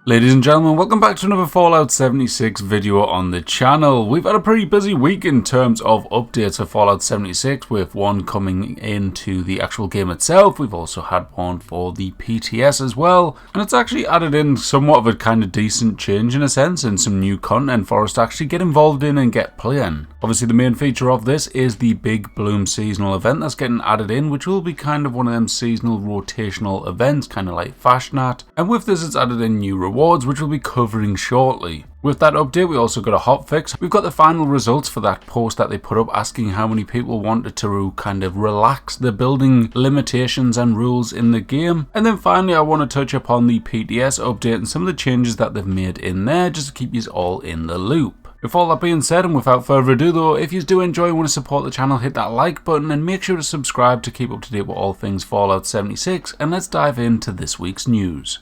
Ladies and gentlemen, welcome back to another Fallout 76 video on the channel. We've had a pretty busy week in terms of updates for Fallout 76, with one coming into the actual game itself. We've also had one for the PTS as well, and it's actually added in somewhat of a kind of decent change in a sense, and some new content for us to actually get involved in and get playing. Obviously the main feature of this is the Big Bloom seasonal event that's getting added in, which will be kind of one of them seasonal rotational events, kind of like Fashnat. And with this it's added in new rewards, which we'll be covering shortly. With that update, we also got a hotfix. We've got the final results for that post that they put up asking how many people wanted to kind of relax the building limitations and rules in the game. And then finally, I want to touch upon the PTS update and some of the changes that they've made in there, just to keep you all in the loop. With all that being said, and without further ado though, if you do enjoy and want to support the channel, hit that like button and make sure to subscribe to keep up to date with all things Fallout 76, and let's dive into this week's news.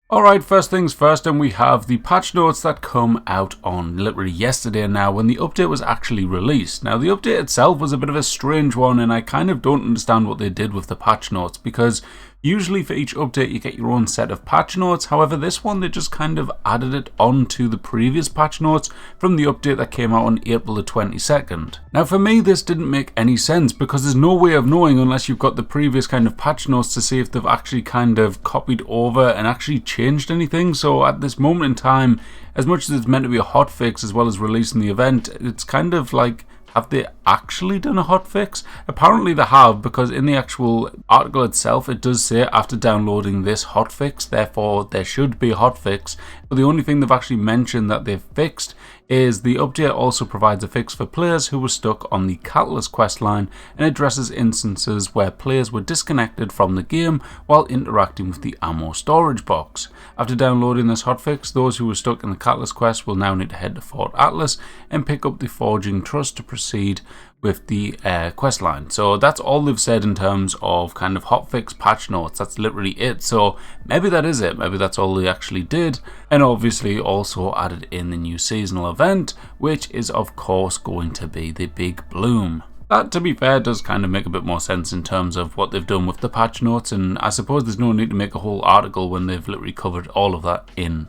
Alright, first things first, and we have the patch notes that come out on literally yesterday now, when the update was actually released. Now the update itself was a bit of a strange one, and I kind of don't understand what they did with the patch notes, because usually for each update you get your own set of patch notes. However, this one they just kind of added it onto the previous patch notes from the update that came out on April the 22nd. Now for me this didn't make any sense, because there's no way of knowing unless you've got the previous kind of patch notes to see if they've actually kind of copied over and actually changed anything. So at this moment in time, as much as it's meant to be a hotfix as well as releasing the event, it's kind of like, have they actually done a hotfix? Apparently they have, because in the actual article itself it does say after downloading this hotfix, therefore there should be a hotfix. But the only thing they've actually mentioned that they've fixed is the update also provides a fix for players who were stuck on the Catalyst questline, and addresses instances where players were disconnected from the game while interacting with the ammo storage box. After downloading this hotfix, those who were stuck in the Catalyst quest will now need to head to Fort Atlas and pick up the Forging Trust to proceed with the quest line. So that's all they've said in terms of kind of hotfix patch notes. That's literally it. So maybe that is it. Maybe that's all they actually did. And obviously also added in the new seasonal event, which is of course going to be the Big Bloom. That, to be fair, does kind of make a bit more sense in terms of what they've done with the patch notes, and I suppose there's no need to make a whole article when they've literally covered all of that in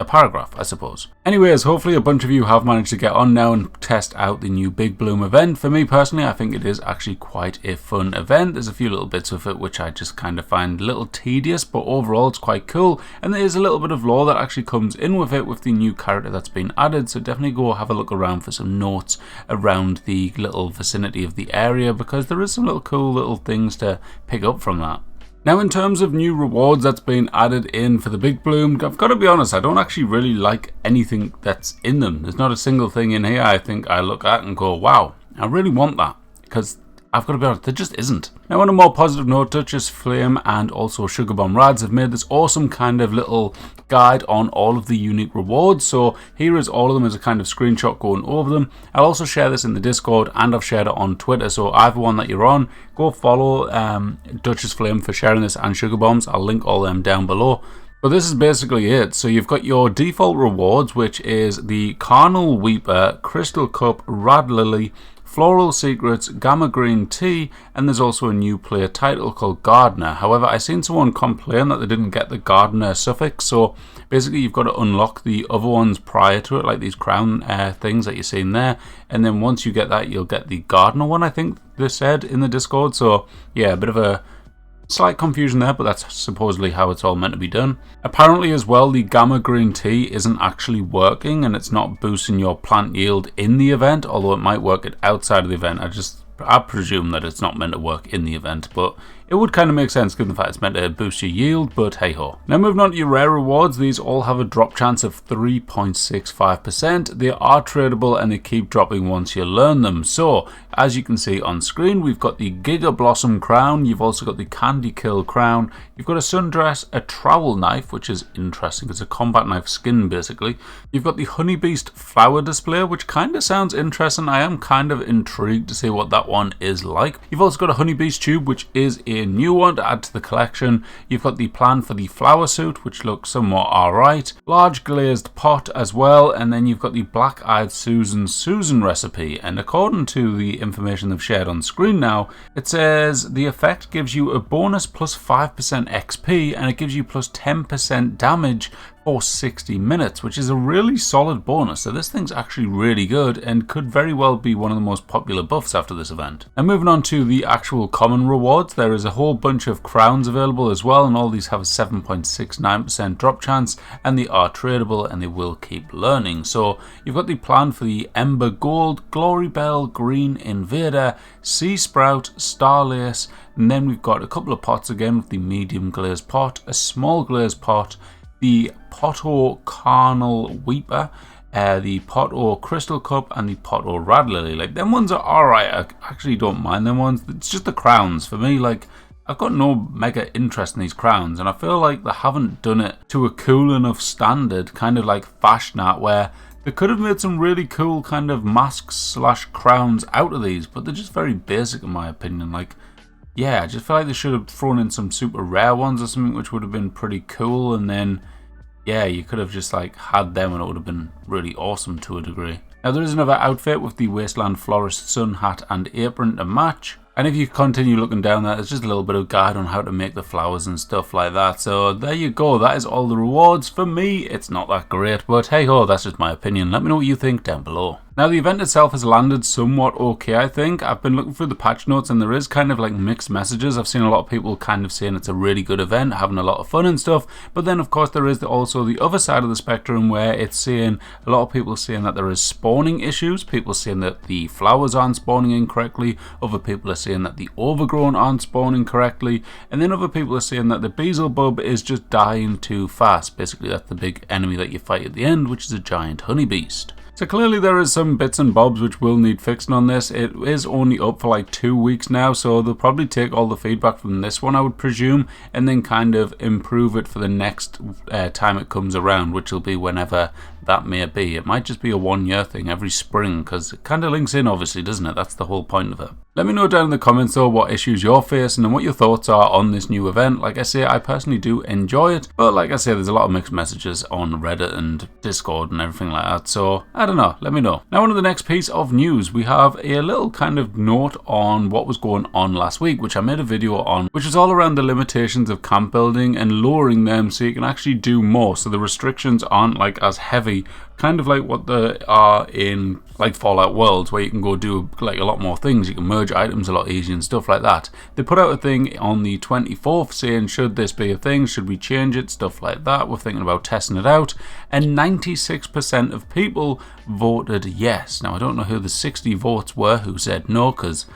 a paragraph, I suppose. Anyways, hopefully a bunch of you have managed to get on now and test out the new Big Bloom event. For me personally, I think it is actually quite a fun event. There's a few little bits of it which I just kind of find a little tedious, but overall it's quite cool, and there is a little bit of lore that actually comes in with it with the new character that's been added, so definitely go have a look around for some notes around the little vicinity of the area, because there is some little cool little things to pick up from that. Now in terms of new rewards that's been added in for the Big Bloom, I've got to be honest, I don't actually really like anything that's in them. There's not a single thing in here I think I look at and go, wow, I really want that, because I've got to be honest, there just isn't. Now on a more positive note, Duchess Flame and also Sugar Bomb Rads have made this awesome kind of little guide on all of the unique rewards. So here is all of them as a kind of screenshot going over them. I'll also share this in the Discord, and I've shared it on Twitter, so either one that you're on, go follow Duchess Flame for sharing this, and Sugar Bombs. I'll link all them down below. But this is basically it. So you've got your default rewards, which is the Carnal Weeper, Crystal Cup, Rad Lily, Floral Secrets, Gamma Green Tea, and there's also a new player title called Gardener. However, I seen someone complain that they didn't get the Gardener suffix, so basically you've got to unlock the other ones prior to it, like these crown things that you're seeing there, and then once you get that you'll get the Gardener one, I think they said in the Discord. So yeah, a bit of a slight confusion there, but that's supposedly how it's all meant to be done. Apparently as well, the Gamma Green Tea isn't actually working, and it's not boosting your plant yield in the event, although it might work it outside of the event. I presume that it's not meant to work in the event, but it would kind of make sense given the fact it's meant to boost your yield, but hey ho. Now moving on to your rare rewards, these all have a drop chance of 3.65%. They are tradable and they keep dropping once you learn them. So as you can see on screen, we've got the Giga Blossom Crown, you've also got the Candy Kill Crown, you've got a Sundress, a Trowel Knife, which is interesting, it's a combat knife skin basically. You've got the Honey Beast Flower Display, which kind of sounds interesting. I am kind of intrigued to see what that one is like. You've also got a Honey Beast Tube, which is a a new one to add to the collection. You've got the plan for the flower suit, which looks somewhat alright. Large glazed pot as well, and then you've got the Black-Eyed Susan recipe. And according to the information they've shared on screen now, it says the effect gives you a bonus plus 5% XP, and it gives you plus 10% damage for 60 minutes, which is a really solid bonus. So this thing's actually really good and could very well be one of the most popular buffs after this event. And moving on to the actual common rewards, there is a whole bunch of crowns available as well, and all these have a 7.69% drop chance, and they are tradable and they will keep learning. So you've got the plan for the Ember Gold, Glory Bell, Green Invader, Sea Sprout, Starlace, and then we've got a couple of pots again with the medium glazed pot, a small glazed pot, the Potto Carnal Weeper, the Potto Crystal Cup, and the Potto Rad Lily. Like, them ones are alright. I actually don't mind them ones. It's just the crowns. For me, like, I've got no mega interest in these crowns, and I feel like they haven't done it to a cool enough standard, kind of like fashion art, where they could have made some really cool kind of masks slash crowns out of these, but they're just very basic in my opinion. Like, yeah, I just feel like they should have thrown in some super rare ones or something, which would have been pretty cool, and then yeah, you could have just like had them and it would have been really awesome to a degree. Now there is another outfit with the Wasteland Florist sun hat and apron to match. And if you continue looking down there, there's just a little bit of guide on how to make the flowers and stuff like that. So there you go, that is all the rewards. For me, it's not that great, but hey ho, that's just my opinion. Let me know what you think down below. Now the event itself has landed somewhat okay, I think. I've been looking through the patch notes and there is kind of like mixed messages. I've seen a lot of people kind of saying it's a really good event, having a lot of fun and stuff. But then of course there is also the other side of the spectrum where it's saying, a lot of people saying that there is spawning issues. People saying that the flowers aren't spawning incorrectly. Other people are saying that the overgrown aren't spawning correctly. And then other people are saying that the Beelzebub is just dying too fast. Basically that's the big enemy that you fight at the end, which is a giant honey beast. So clearly there is some bits and bobs which will need fixing on this. It is only up for like 2 weeks now, so they'll probably take all the feedback from this one, I would presume, and then kind of improve it for the next time it comes around, which will be whenever that may be. It might just be a 1 year thing every spring, because it kind of links in obviously, doesn't it? That's the whole point of it. Let me know down in the comments though what issues you're facing and what your thoughts are on this new event. Like I say, I personally do enjoy it, but like I say, there's a lot of mixed messages on Reddit and Discord and everything like that, so I don't know, let me know. Now on to the next piece of news, we have a little kind of note on what was going on last week, which I made a video on, which is all around the limitations of camp building and lowering them so you can actually do more, so the restrictions aren't like as heavy, kind of like what they are in like Fallout Worlds, where you can go do like a lot more things. You can merge items a lot easier and stuff like that. They put out a thing on the 24th saying, should this be a thing, should we change it, stuff like that. We're thinking about testing it out, and 96% of people voted yes. Now I don't know who the 60 votes were who said no, because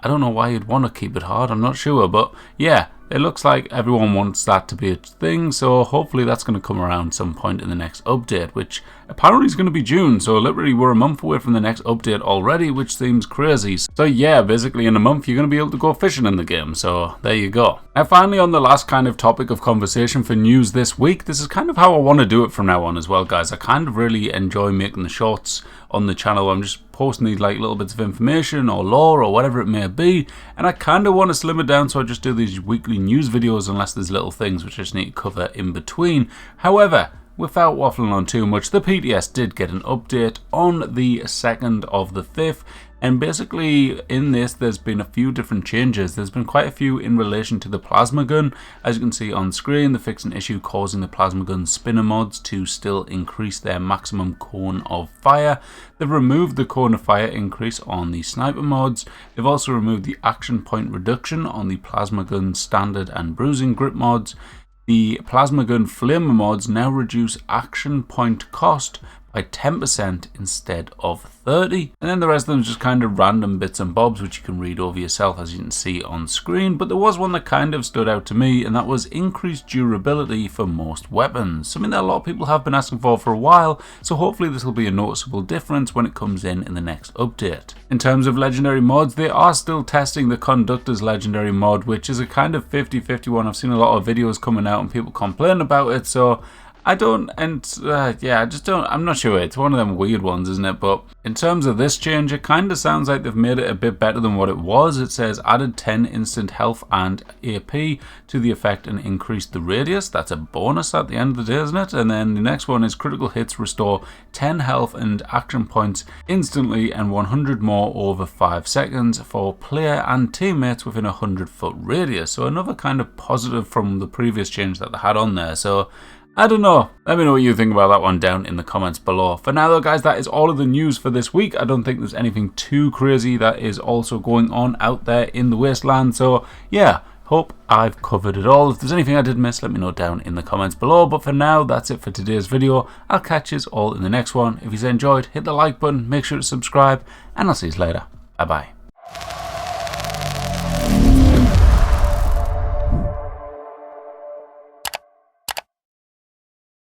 I don't know why you'd want to keep it hard, I'm not sure, but yeah, it looks like everyone wants that to be a thing, so hopefully that's going to come around some point in the next update, which apparently is going to be June, so literally we're a month away from the next update already, which seems crazy. So yeah, basically in a month you're going to be able to go fishing in the game, so there you go. Now finally, on the last kind of topic of conversation for news this week, this is kind of how I want to do it from now on as well, guys. I kind of really enjoy making the shorts on the channel. I'm just posting these like little bits of information or lore or whatever it may be, and I kind of want to slim it down, so I just do these weekly news videos unless there's little things which I just need to cover in between. However, without waffling on too much, the PTS did get an update on the 2nd of the 5th, and basically in this there's been a few different changes. There's been quite a few in relation to the plasma gun. As you can see on screen, they fixed an issue causing the plasma gun spinner mods to still increase their maximum cone of fire. They've removed the cone of fire increase on the sniper mods. They've also removed the action point reduction on the plasma gun standard and bruising grip mods. The plasma gun flamer mods now reduce action point cost by 10% instead of 30, and then the rest of them is just kind of random bits and bobs which you can read over yourself, as you can see on screen. But there was one that kind of stood out to me, and that was increased durability for most weapons, something that a lot of people have been asking for a while, so hopefully this will be a noticeable difference when it comes in the next update. In terms of legendary mods, they are still testing the Conductor's legendary mod, which is a kind of 50-50 one. I've seen a lot of videos coming out and people complain about it, so I don't, and yeah, I just don't, I'm not sure. It's one of them weird ones, isn't it? But in terms of this change, it kind of sounds like they've made it a bit better than what it was. It says added 10 instant health and AP to the effect and increased the radius. That's a bonus at the end of the day, isn't it? And then the next one is critical hits restore 10 health and action points instantly and 100 more over 5 seconds for player and teammates within a 100-foot radius. So another kind of positive from the previous change that they had on there. So I don't know. Let me know what you think about that one down in the comments below. For now though guys, that is all of the news for this week. I don't think there's anything too crazy that is also going on out there in the wasteland. So yeah, hope I've covered it all. If there's anything I did miss, let me know down in the comments below. But for now, that's it for today's video. I'll catch you all in the next one. If you enjoyed, hit the like button, make sure to subscribe, and I'll see you later. Bye bye.